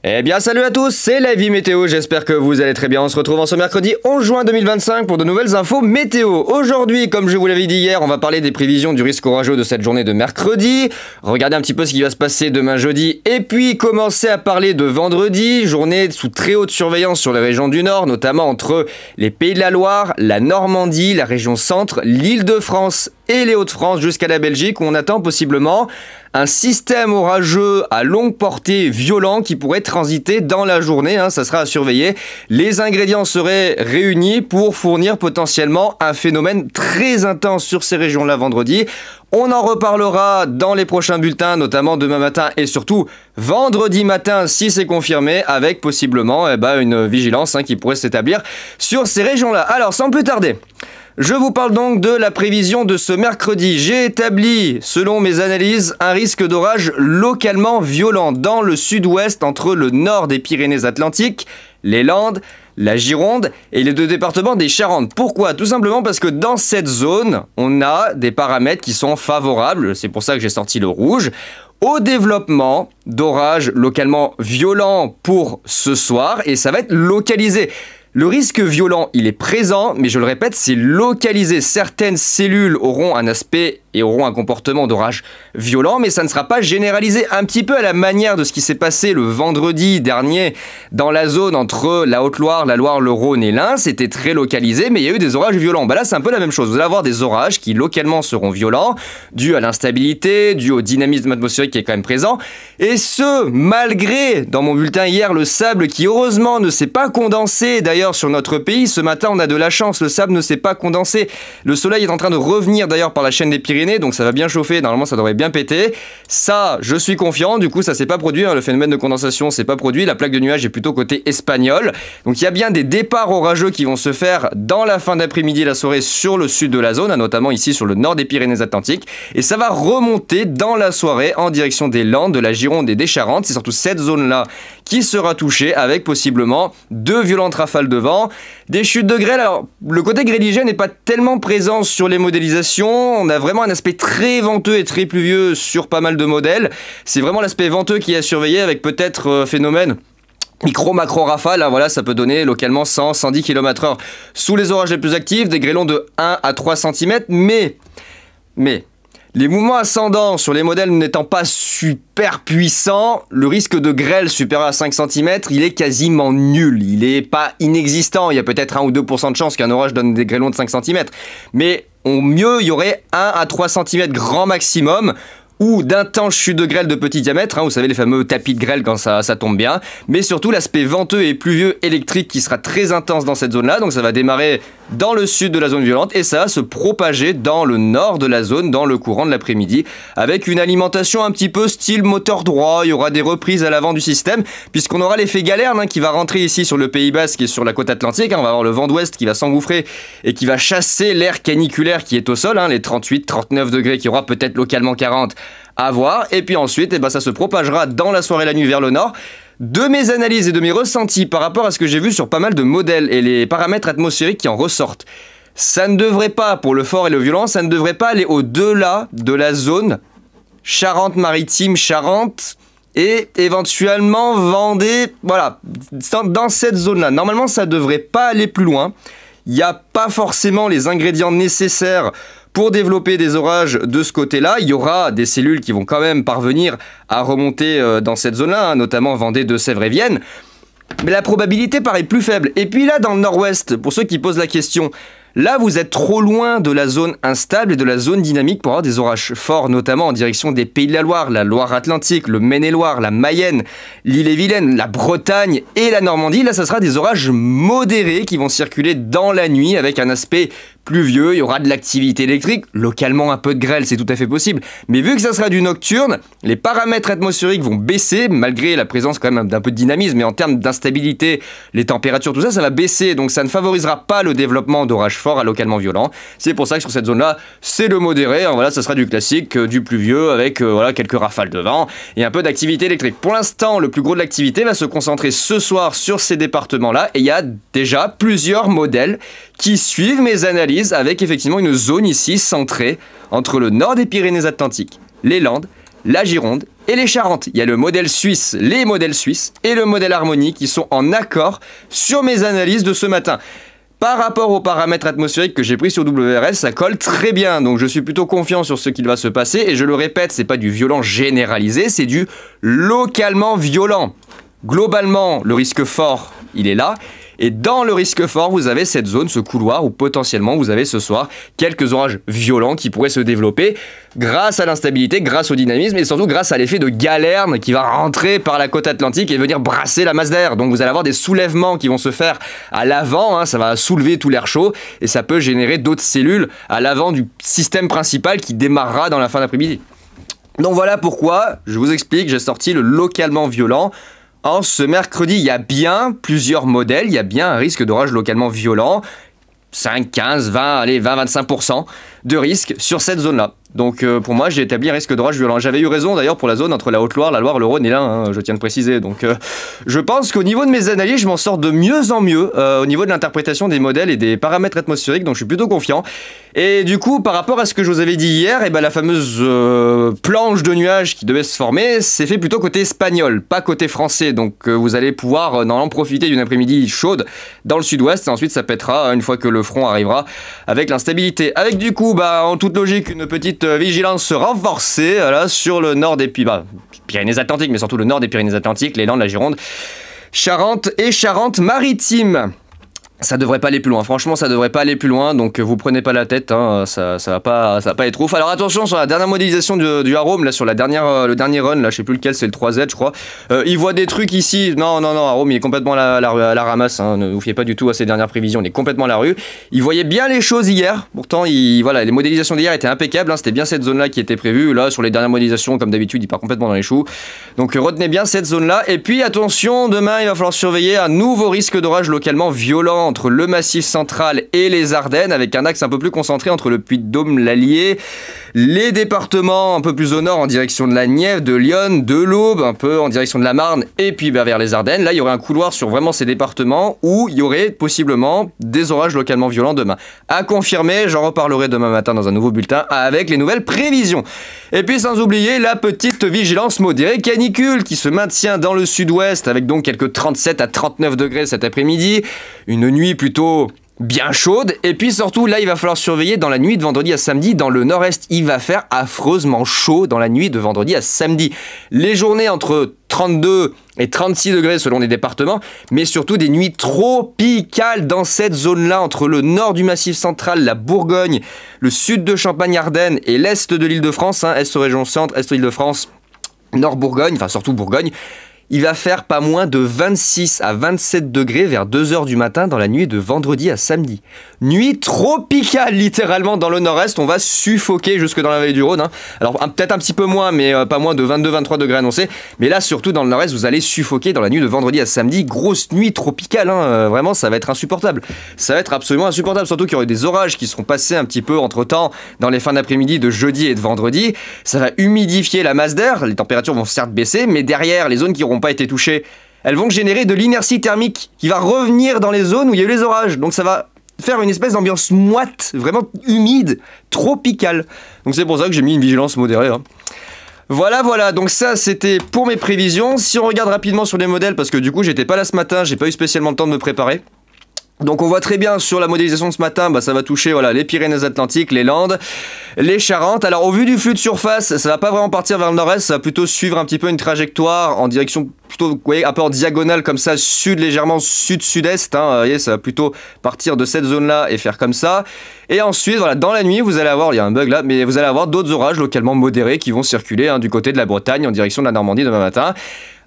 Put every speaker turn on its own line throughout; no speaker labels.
Eh bien salut à tous, c'est la vie météo, j'espère que vous allez très bien. On se retrouve en ce mercredi 11 juin 2025 pour de nouvelles infos météo. Aujourd'hui, comme je vous l'avais dit hier, on va parler des prévisions du risque orageux de cette journée de mercredi. Regarder un petit peu ce qui va se passer demain jeudi et puis commencer à parler de vendredi, journée sous très haute surveillance sur les régions du Nord, notamment entre les Pays de la Loire, la Normandie, la région centre, l'Île-de-France et les Hauts-de-France jusqu'à la Belgique où on attend possiblement un système orageux à longue portée violent qui pourrait transiter dans la journée, ça sera à surveiller. Les ingrédients seraient réunis pour fournir potentiellement un phénomène très intense sur ces régions-là vendredi. On en reparlera dans les prochains bulletins, notamment demain matin et surtout vendredi matin si c'est confirmé, avec possiblement une vigilance qui pourrait s'établir sur ces régions-là. Alors sans plus tarder, je vous parle donc de la prévision de ce mercredi. J'ai établi, selon mes analyses, un risque d'orage localement violent dans le sud-ouest entre le nord des Pyrénées-Atlantiques, les Landes, la Gironde et les deux départements des Charentes. Pourquoi? Tout simplement parce que dans cette zone, on a des paramètres qui sont favorables, c'est pour ça que j'ai sorti le rouge, au développement d'orages localement violents pour ce soir, et ça va être localisé. Le risque violent, il est présent, mais je le répète, c'est localisé. Certaines cellules auront un aspect et auront un comportement d'orage violent, mais ça ne sera pas généralisé. Un petit peu à la manière de ce qui s'est passé le vendredi dernier dans la zone entre la Haute-Loire, la Loire, le Rhône et l'Ain. C'était très localisé, mais il y a eu des orages violents. Là, c'est un peu la même chose. Vous allez avoir des orages qui localement seront violents, dus à l'instabilité, dus au dynamisme atmosphérique qui est quand même présent. Et ce, malgré, dans mon bulletin hier, le sable qui heureusement ne s'est pas condensé. D'ailleurs, sur notre pays, ce matin, on a de la chance. Le sable ne s'est pas condensé. Le soleil est en train de revenir d'ailleurs par la chaîne des Pyrénées. Donc ça va bien chauffer, normalement ça devrait bien péter. Ça, je suis confiant, du coup ça s'est pas produit, le phénomène de condensation s'est pas produit, la plaque de nuages est plutôt côté espagnol. Donc il y a bien des départs orageux qui vont se faire dans la fin d'après-midi et la soirée sur le sud de la zone, notamment ici sur le nord des Pyrénées-Atlantiques. Et ça va remonter dans la soirée en direction des Landes, de la Gironde et des Charentes. C'est surtout cette zone-là qui sera touchée avec possiblement de violentes rafales de vent, des chutes de grêle. Alors le côté grêligène n'est pas tellement présent sur les modélisations, on a vraiment un aspect très venteux et très pluvieux sur pas mal de modèles. C'est vraiment l'aspect venteux qui est à surveiller avec peut-être phénomène micro-macro rafale, voilà, ça peut donner localement 100-110 km/h. Sous les orages les plus actifs, des grêlons de 1 à 3 cm, mais les mouvements ascendants sur les modèles n'étant pas super puissants, le risque de grêle supérieur à 5 cm, il est quasiment nul. Il n'est pas inexistant. Il y a peut-être 1 ou 2% de chance qu'un orage donne des grêlons de 5 cm. Mais au mieux, il y aurait 1 à 3 cm grand maximum, ou d'intenses chutes de grêle de petit diamètre, vous savez les fameux tapis de grêle quand ça tombe bien, mais surtout l'aspect venteux et pluvieux électrique qui sera très intense dans cette zone-là, donc ça va démarrer dans le sud de la zone violente et ça va se propager dans le nord de la zone dans le courant de l'après-midi, avec une alimentation un petit peu style moteur droit. Il y aura des reprises à l'avant du système, puisqu'on aura l'effet Galerne qui va rentrer ici sur le Pays Basque et sur la côte atlantique, on va avoir le vent d'ouest qui va s'engouffrer et qui va chasser l'air caniculaire qui est au sol, les 38-39 degrés, qui aura peut-être localement 40 à voir, et puis ensuite ça se propagera dans la soirée et la nuit vers le nord. De mes analyses et de mes ressentis par rapport à ce que j'ai vu sur pas mal de modèles et les paramètres atmosphériques qui en ressortent, ça ne devrait pas, pour le fort et le violent, ça ne devrait pas aller au-delà de la zone Charente-Maritime, Charente et éventuellement Vendée, voilà, dans cette zone-là. Normalement, ça ne devrait pas aller plus loin. Il n'y a pas forcément les ingrédients nécessaires pour développer des orages de ce côté-là. Il y aura des cellules qui vont quand même parvenir à remonter dans cette zone-là, notamment Vendée, Deux-Sèvres et Vienne. Mais la probabilité paraît plus faible. Et puis là, dans le nord-ouest, pour ceux qui posent la question, là, vous êtes trop loin de la zone instable et de la zone dynamique pour avoir des orages forts, notamment en direction des Pays de la Loire, la Loire-Atlantique, le Maine-et-Loire, la Mayenne, l'Ille-et-Vilaine, la Bretagne et la Normandie. Là, ça sera des orages modérés qui vont circuler dans la nuit avec un aspect pluvieux. Il y aura de l'activité électrique, localement un peu de grêle, c'est tout à fait possible. Mais vu que ça sera du nocturne, les paramètres atmosphériques vont baisser, malgré la présence quand même d'un peu de dynamisme, mais en termes d'instabilité, les températures, tout ça, ça va baisser. Donc ça ne favorisera pas le développement d'orages forts à localement violents. C'est pour ça que sur cette zone-là, c'est le modéré. Voilà, ça sera du classique, du pluvieux, avec voilà, quelques rafales de vent et un peu d'activité électrique. Pour l'instant, le plus gros de l'activité va se concentrer ce soir sur ces départements-là. Et il y a déjà plusieurs modèles qui suivent mes analyses avec effectivement une zone ici centrée entre le nord des Pyrénées-Atlantiques, les Landes, la Gironde et les Charentes. Il y a le modèle suisse, les modèles suisses et le modèle Harmonie qui sont en accord sur mes analyses de ce matin. Par rapport aux paramètres atmosphériques que j'ai pris sur WRS, ça colle très bien, donc je suis plutôt confiant sur ce qu'il va se passer, et je le répète, c'est pas du violent généralisé, c'est du localement violent. Globalement, le risque fort, il est là, et dans le risque fort, vous avez cette zone, ce couloir, où potentiellement vous avez ce soir quelques orages violents qui pourraient se développer grâce à l'instabilité, grâce au dynamisme, et surtout grâce à l'effet de galerne qui va rentrer par la côte atlantique et venir brasser la masse d'air. Donc vous allez avoir des soulèvements qui vont se faire à l'avant, ça va soulever tout l'air chaud, et ça peut générer d'autres cellules à l'avant du système principal qui démarrera dans la fin d'après-midi. Donc voilà pourquoi, je vous explique, j'ai sorti le localement violent. Ce mercredi, il y a bien plusieurs modèles, il y a bien un risque d'orage localement violent, 5, 15, 20, allez, 20-25% de risque sur cette zone-là. Donc pour moi, j'ai établi un risque d'orage violent. J'avais eu raison d'ailleurs pour la zone entre la Haute-Loire, la Loire, le Rhône et l'Ain, je tiens à préciser. Donc je pense qu'au niveau de mes analyses, je m'en sors de mieux en mieux au niveau de l'interprétation des modèles et des paramètres atmosphériques, donc je suis plutôt confiant. Et du coup, par rapport à ce que je vous avais dit hier, la fameuse planche de nuages qui devait se former, c'est fait plutôt côté espagnol, pas côté français. Donc vous allez pouvoir normalement profiter d'une après-midi chaude dans le sud-ouest, et ensuite ça pètera une fois que le front arrivera avec l'instabilité. Avec du coup, en toute logique, une petite vigilance renforcée là, sur le nord des Pyrénées-Atlantiques, mais surtout le nord des Pyrénées-Atlantiques, les Landes, la Gironde, Charente et Charente-Maritime. Ça devrait pas aller plus loin, franchement ça devrait pas aller plus loin, donc vous prenez pas la tête, ça va pas être ouf. Alors attention sur la dernière modélisation du Arome, là sur le dernier run, là je sais plus lequel, c'est le 3Z je crois, il voit des trucs ici, non, Arome il est complètement à la ramasse, ne vous fiez pas du tout à ces dernières prévisions, il est complètement à la rue. Il voyait bien les choses hier, pourtant voilà, les modélisations d'hier étaient impeccables, c'était bien cette zone là qui était prévue, là sur les dernières modélisations comme d'habitude il part complètement dans les choux, donc retenez bien cette zone là, et puis attention, demain il va falloir surveiller un nouveau risque d'orage localement violent entre le Massif central et les Ardennes, avec un axe un peu plus concentré entre le Puy-de-Dôme, l'Allier, les départements un peu plus au nord en direction de la Nièvre, de l'Yonne, de l'Aube, un peu en direction de la Marne, et puis vers les Ardennes. Là, il y aurait un couloir sur vraiment ces départements où il y aurait possiblement des orages localement violents demain. À confirmer, j'en reparlerai demain matin dans un nouveau bulletin avec les nouvelles prévisions. Et puis sans oublier la petite vigilance modérée canicule qui se maintient dans le sud-ouest avec donc quelques 37 à 39 degrés cet après-midi, une nuit plutôt bien chaude, et puis surtout là il va falloir surveiller dans la nuit de vendredi à samedi, dans le nord-est il va faire affreusement chaud dans la nuit de vendredi à samedi. Les journées entre 32 et 36 degrés selon les départements, mais surtout des nuits tropicales dans cette zone-là, entre le nord du Massif central, la Bourgogne, le sud de Champagne-Ardenne et l'est de l'Île-de-France, est région centre, est de l'Île-de-France, nord Bourgogne, enfin surtout Bourgogne. Il va faire pas moins de 26 à 27 degrés vers 2h du matin dans la nuit de vendredi à samedi. Nuit tropicale, littéralement, dans le nord-est. On va suffoquer jusque dans la vallée du Rhône. Alors, peut-être un petit peu moins, mais pas moins de 22-23 degrés annoncés. Mais là, surtout dans le nord-est, vous allez suffoquer dans la nuit de vendredi à samedi. Grosse nuit tropicale, vraiment, ça va être insupportable. Ça va être absolument insupportable. Surtout qu'il y aura des orages qui seront passés un petit peu entre-temps dans les fins d'après-midi de jeudi et de vendredi. Ça va humidifier la masse d'air. Les températures vont certes baisser, mais derrière, les zones qui n'auront pas été touchées, elles vont générer de l'inertie thermique qui va revenir dans les zones où il y a eu les orages. Donc ça va faire une espèce d'ambiance moite, vraiment humide, tropicale. Donc c'est pour ça que j'ai mis une vigilance modérée. Voilà, donc ça c'était pour mes prévisions. Si on regarde rapidement sur les modèles, parce que du coup j'étais pas là ce matin, j'ai pas eu spécialement le temps de me préparer. Donc on voit très bien sur la modélisation de ce matin, ça va toucher les Pyrénées-Atlantiques, les Landes, les Charentes. Alors au vu du flux de surface, ça va pas vraiment partir vers le nord-est, ça va plutôt suivre un petit peu une trajectoire en direction plutôt, vous voyez, un peu en diagonale comme ça, sud légèrement sud-sud-est. Vous voyez, ça va plutôt partir de cette zone-là et faire comme ça. Et ensuite, dans la nuit, vous allez avoir, il y a un bug là, mais vous allez avoir d'autres orages localement modérés qui vont circuler du côté de la Bretagne en direction de la Normandie demain matin.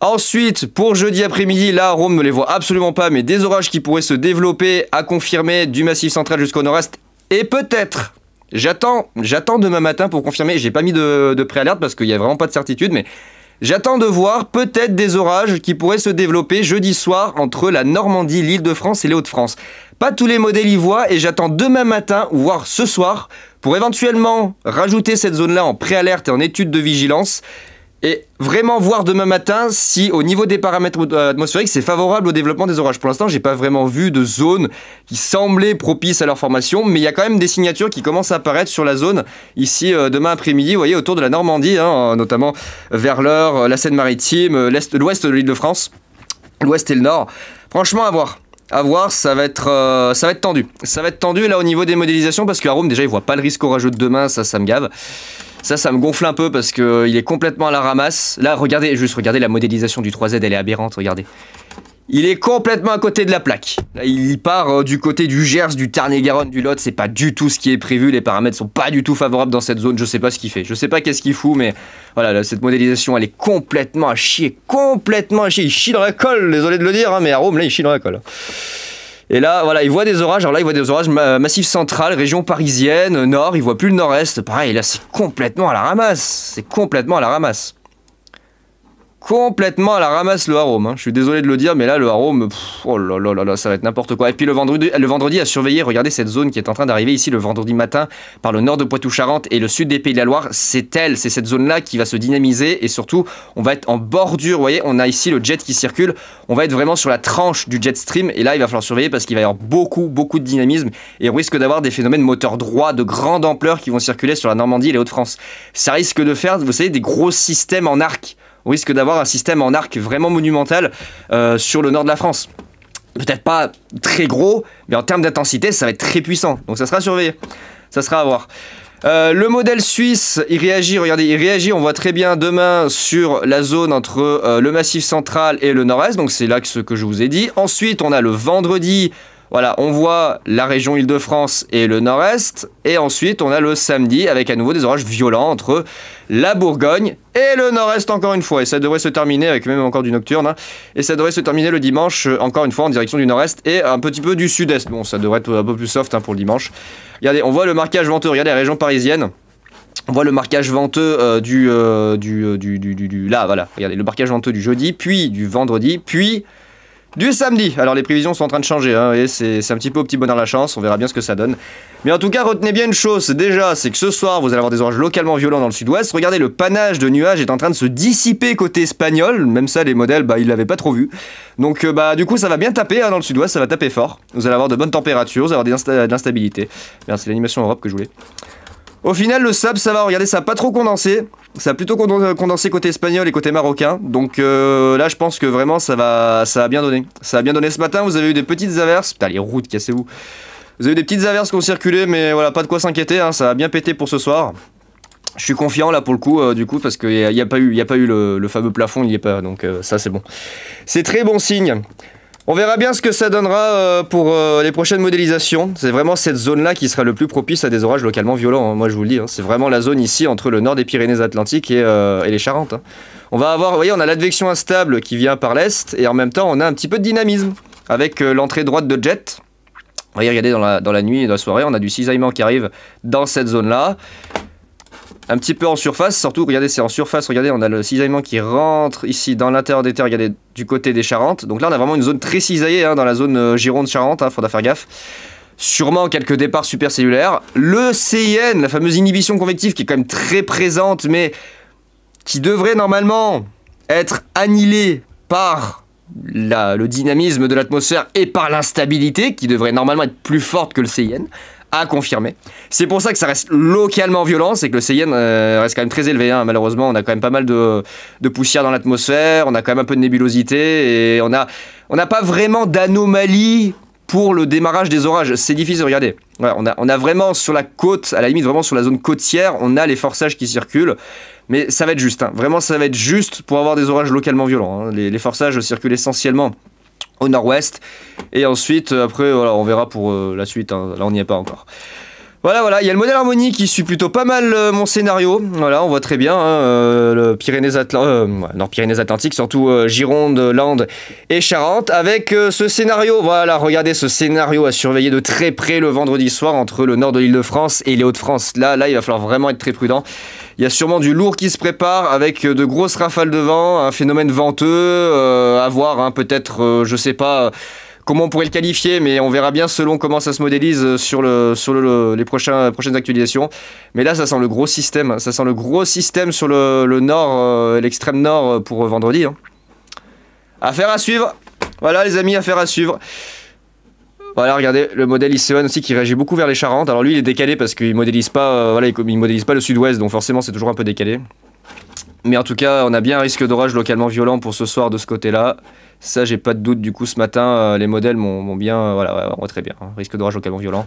Ensuite, pour jeudi après-midi, là, Rome ne les voit absolument pas, mais des orages qui pourraient se développer à confirmer du Massif central jusqu'au nord-est. Et peut-être, j'attends demain matin pour confirmer, j'ai pas mis de préalerte parce qu'il n'y a vraiment pas de certitude, mais j'attends de voir peut-être des orages qui pourraient se développer jeudi soir entre la Normandie, l'Île-de-France et les Hauts-de-France. Pas tous les modèles y voient, et j'attends demain matin, ou voire ce soir, pour éventuellement rajouter cette zone-là en préalerte et en étude de vigilance. et vraiment voir demain matin si au niveau des paramètres atmosphériques c'est favorable au développement des orages. Pour l'instant j'ai pas vraiment vu de zone qui semblait propice à leur formation, mais il y a quand même des signatures qui commencent à apparaître sur la zone ici demain après-midi, vous voyez, autour de la Normandie, hein, notamment vers l'Eure, la Seine-Maritime, l'ouest de l'Île-de-France, l'ouest et le nord. Franchement à voir. À voir, ça va être tendu. Ça va être tendu là au niveau des modélisations parce qu'Arome déjà il voit pas le risque orageux de demain, ça me gave. Ça me gonfle un peu parce qu'il est complètement à la ramasse. Là, regardez la modélisation du 3Z, elle est aberrante, regardez. Il est complètement à côté de la plaque. Là, il part du côté du Gers, du Tarn-et-Garonne, du Lot. C'est pas du tout ce qui est prévu. Les paramètres sont pas du tout favorables dans cette zone. Je sais pas ce qu'il fait. Je sais pas qu'est-ce qu'il fout, mais voilà, là, cette modélisation, elle est complètement à chier. Complètement à chier. Il chie dans la colle, désolé de le dire, hein, mais Arome, là, il chie dans la colle. Et là, voilà, il voit des orages. Alors là, il voit des orages massif central, région parisienne, nord. Il voit plus le nord-est. Pareil, là, c'est complètement à la ramasse. C'est complètement à la ramasse. Complètement à la ramasse le Arome, hein. Je suis désolé de le dire, mais là le Arome, oh là là là là, ça va être n'importe quoi. Et puis le vendredi à surveiller, regardez cette zone qui est en train d'arriver ici le vendredi matin par le nord de Poitou-Charentes et le sud des Pays de la Loire. C'est cette zone-là qui va se dynamiser et surtout on va être en bordure. Vous voyez, on a ici le jet qui circule, on va être vraiment sur la tranche du jet stream et là il va falloir surveiller parce qu'il va y avoir beaucoup de dynamisme et on risque d'avoir des phénomènes moteurs droits de grande ampleur qui vont circuler sur la Normandie et les Hauts-de-France. Ça risque de faire, vous savez, des gros systèmes en arc. On risque d'avoir un système en arc vraiment monumental sur le nord de la France. Peut-être pas très gros, mais en termes d'intensité, ça va être très puissant. Donc ça sera surveillé. Ça sera à voir. Le modèle suisse, il réagit, regardez, il réagit, on voit très bien demain sur la zone entre le Massif central et le nord-est. Donc c'est là ce que je vous ai dit. Ensuite, on a le vendredi. Voilà, on voit la région Île-de-France et le nord-est. Et ensuite, on a le samedi avec à nouveau des orages violents entre la Bourgogne et le nord-est encore une fois. Et ça devrait se terminer avec même encore du nocturne. Hein. Et ça devrait se terminer le dimanche encore une fois en direction du nord-est et un petit peu du sud-est. Bon, ça devrait être un peu plus soft hein, pour le dimanche. Regardez, on voit le marquage venteux. Regardez la région parisienne. On voit le marquage venteux là, voilà. Regardez, le marquage venteux du jeudi, puis du vendredi, puis du samedi. Alors les prévisions sont en train de changer, hein, et c'est un petit peu au petit bonheur la chance, on verra bien ce que ça donne. Mais en tout cas, retenez bien une chose, déjà, c'est que ce soir, vous allez avoir des orages localement violents dans le sud-ouest. Regardez, le panache de nuages est en train de se dissiper côté espagnol, même ça, les modèles, ils l'avaient pas trop vu. Donc, du coup, ça va bien taper hein, dans le sud-ouest, ça va taper fort. Vous allez avoir de bonnes températures, vous allez avoir de l'instabilité. C'est l'animation Europe que je voulais. Au final, le sable, ça va, regardez, ça n'a pas trop condensé. Ça a plutôt condensé côté espagnol et côté marocain. Donc là, je pense que vraiment, ça va bien donner. Ça a bien donné ce matin, vous avez eu des petites averses. Putain, les routes, cassez-vous. Vous avez eu des petites averses qui ont circulé, mais voilà, pas de quoi s'inquiéter, hein, ça a bien pété pour ce soir. Je suis confiant là pour le coup, du coup, parce qu'il n'y a pas eu le fameux plafond, il n'y est pas. Donc ça, c'est bon. C'est très bon signe. On verra bien ce que ça donnera pour les prochaines modélisations. C'est vraiment cette zone-là qui sera le plus propice à des orages localement violents, hein, moi je vous le dis. Hein. C'est vraiment la zone ici entre le nord des Pyrénées-Atlantiques et les Charentes. Hein. On va avoir, vous voyez, on a l'advection instable qui vient par l'est et en même temps on a un petit peu de dynamisme avec l'entrée droite de jet. Voyez, regardez dans la nuit et dans la soirée, on a du cisaillement qui arrive dans cette zone-là. Un petit peu en surface, surtout, regardez, c'est en surface, regardez, on a le cisaillement qui rentre ici dans l'intérieur des terres, regardez, du côté des Charentes. Donc là, on a vraiment une zone très cisaillée hein, dans la zone Gironde-Charente, hein, faudra faire gaffe. Sûrement quelques départs supercellulaires. Le CIN, la fameuse inhibition convective qui est quand même très présente, mais qui devrait normalement être annihilée par le dynamisme de l'atmosphère et par l'instabilité, qui devrait normalement être plus forte que le CIN. À confirmer. C'est pour ça que ça reste localement violent, c'est que le CIN reste quand même très élevé. Hein. Malheureusement, on a quand même pas mal de poussière dans l'atmosphère, on a quand même un peu de nébulosité et on n'a pas vraiment d'anomalie pour le démarrage des orages. C'est difficile, regardez. Ouais, on a vraiment sur la côte, à la limite vraiment sur la zone côtière, on a les forçages qui circulent. Mais ça va être juste, hein. Vraiment ça va être juste pour avoir des orages localement violents. Hein. Les forçages circulent essentiellement au nord-ouest et ensuite après voilà, on verra pour la suite hein. Là on n'y est pas encore. Voilà, il y a le modèle harmonie qui suit plutôt pas mal mon scénario. Voilà, on voit très bien hein, le Nord-Pyrénées-Atlantique, surtout Gironde, Landes et Charente, avec ce scénario. Voilà, regardez ce scénario à surveiller de très près le vendredi soir entre le nord de l'Île-de-France et les Hauts-de-France. Là, il va falloir vraiment être très prudent. Il y a sûrement du lourd qui se prépare avec de grosses rafales de vent, un phénomène venteux, à voir hein, peut-être, je sais pas comment on pourrait le qualifier, mais on verra bien selon comment ça se modélise sur les prochaines actualisations. Mais là, ça sent le gros système. Ça sent le gros système sur le nord, l'extrême nord pour vendredi. Hein. Affaire à suivre. Voilà les amis, affaire à suivre. Voilà, regardez, le modèle IC1 aussi qui réagit beaucoup vers les Charentes. Alors lui, il est décalé parce qu'il modélise pas, voilà, il modélise pas le sud-ouest, donc forcément c'est toujours un peu décalé. Mais en tout cas, on a bien un risque d'orage localement violent pour ce soir de ce côté-là. Ça, j'ai pas de doute. Du coup, ce matin, les modèles m'ont bien, voilà, très bien. Hein, risque d'orage localement violent.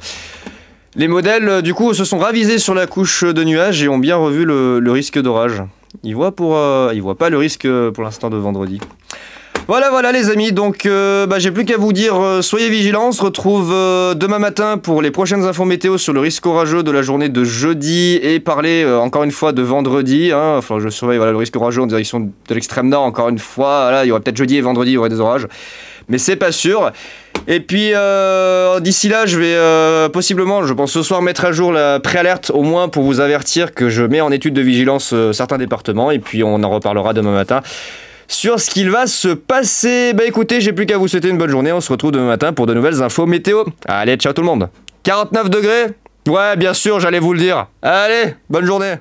Les modèles, du coup, se sont ravisés sur la couche de nuages et ont bien revu le risque d'orage. Ils voient pas le risque pour l'instant de vendredi. Voilà les amis, donc j'ai plus qu'à vous dire, soyez vigilants, on se retrouve demain matin pour les prochaines infos météo sur le risque orageux de la journée de jeudi et parler encore une fois de vendredi, hein. Enfin je surveille le risque orageux en direction de l'extrême nord encore une fois, voilà, il y aura peut-être jeudi et vendredi, il y aurait des orages, mais c'est pas sûr. Et puis d'ici là je vais possiblement, je pense ce soir, mettre à jour la préalerte au moins pour vous avertir que je mets en étude de vigilance certains départements et puis on en reparlera demain matin sur ce qu'il va se passer. Bah écoutez, j'ai plus qu'à vous souhaiter une bonne journée. On se retrouve demain matin pour de nouvelles infos météo. Allez, ciao tout le monde. 49 degrés ? Ouais, bien sûr, j'allais vous le dire. Allez, bonne journée.